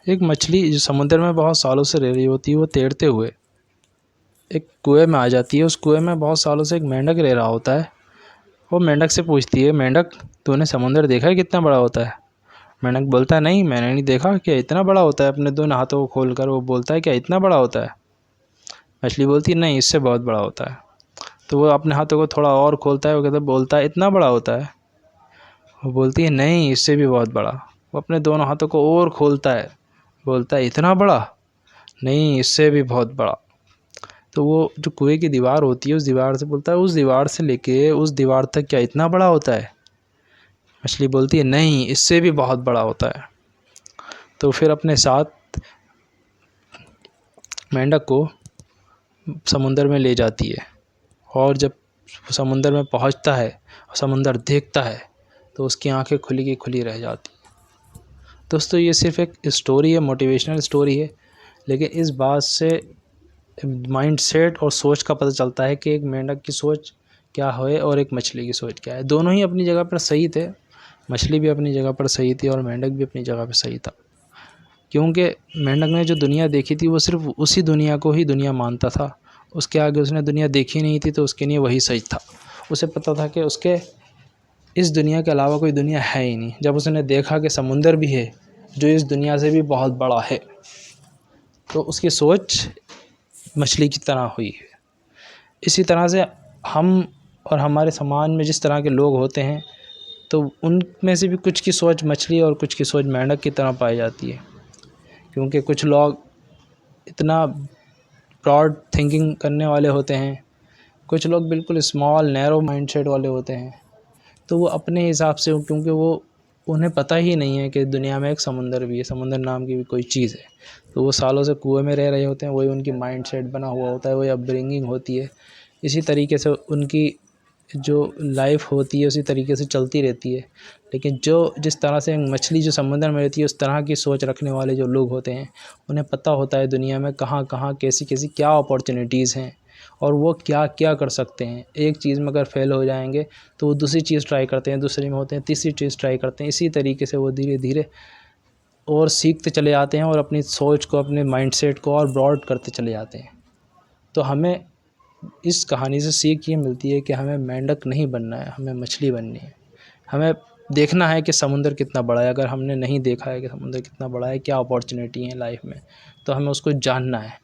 एक मछली जो समुद्र में बहुत सालों से रह रही होती है, वो तैरते हुए एक कुएं में आ जाती है। उस कुएं में बहुत सालों से एक मेंढक रह रहा होता है। वो मेंढक से पूछती है, मेंढक तूने समुद्र देखा है कितना बड़ा होता है? मेंढक बोलता है, नहीं मैंने नहीं देखा, क्या इतना बड़ा होता है? अपने दोनों हाथों को खोल कर वो बोलता है, क्या इतना बड़ा होता है? मछली बोलती है, नहीं इससे बहुत बड़ा होता है। तो वो अपने हाथों को थोड़ा और खोलता है, वो कहता बोलता है, इतना बड़ा होता है? वो बोलती है, नहीं इससे भी बहुत बड़ा। वो अपने दोनों हाथों को और खोलता है, बोलता है, इतना बड़ा? नहीं इससे भी बहुत बड़ा। तो वो जो कुएं की दीवार होती है, उस दीवार से बोलता है, उस दीवार से लेके उस दीवार तक क्या इतना बड़ा होता है? मछली बोलती है, नहीं इससे भी बहुत बड़ा होता है। तो फिर अपने साथ मेंढक को समुंदर में ले जाती है, और जब समुंदर में पहुंचता है और समुंदर देखता है तो उसकी आंखें खुली की खुली रह जाती। दोस्तों ये सिर्फ एक स्टोरी है, मोटिवेशनल स्टोरी है, लेकिन इस बात से माइंडसेट और सोच का पता चलता है कि एक मेंढक की सोच क्या है और एक मछली की सोच क्या है। दोनों ही अपनी जगह पर सही थे, मछली भी अपनी जगह पर सही थी और मेंढक भी अपनी जगह पर सही था। क्योंकि मेंढक ने जो दुनिया देखी थी वो सिर्फ उसी दुनिया को ही दुनिया मानता था, उसके आगे उसने दुनिया देखी नहीं थी, तो उसके लिए वही सही था। उसे पता था कि उसके इस दुनिया के अलावा कोई दुनिया है ही नहीं। जब उसने देखा कि समुंदर भी है जो इस दुनिया से भी बहुत बड़ा है, तो उसकी सोच मछली की तरह हुई है। इसी तरह से हम और हमारे समाज में जिस तरह के लोग होते हैं, तो उनमें से भी कुछ की सोच मछली और कुछ की सोच मेंढक की तरह पाई जाती है। क्योंकि कुछ लोग इतना ब्रॉड थिंकिंग करने वाले होते हैं, कुछ लोग बिल्कुल स्मॉल नैरो माइंडसेट वाले होते हैं। तो वो अपने हिसाब से, क्योंकि वो उन्हें पता ही नहीं है कि दुनिया में एक समुंदर भी है, समुंदर नाम की भी कोई चीज़ है, तो वो सालों से कुएं में रह रहे होते हैं। वही उनकी माइंडसेट बना हुआ होता है, वही अपब्रिंगिंग होती है। इसी तरीके से उनकी जो लाइफ होती है उसी तरीके से चलती रहती है। लेकिन जो जिस तरह से मछली जो समुद्र में रहती है, उस तरह की सोच रखने वाले जो लोग होते हैं, उन्हें पता होता है दुनिया में कहाँ कहाँ कैसी कैसी क्या अपॉर्चुनिटीज़ हैं और वो क्या क्या कर सकते हैं। एक चीज़ में अगर फेल हो जाएंगे तो वो दूसरी चीज़ ट्राई करते हैं, दूसरी में होते हैं तीसरी चीज़ ट्राई करते हैं। इसी तरीके से वो धीरे धीरे और सीखते चले जाते हैं और अपनी सोच को, अपने माइंडसेट को और ब्रॉड करते चले जाते हैं। तो हमें इस कहानी से सीख ये मिलती है कि हमें मेंढक नहीं बनना है, हमें मछली बननी है। हमें देखना है कि समुंदर कितना बड़ा है। अगर हमने नहीं देखा है कि समुंदर कितना बड़ा है, क्या अपॉर्चुनिटी है लाइफ में, तो हमें उसको जानना है।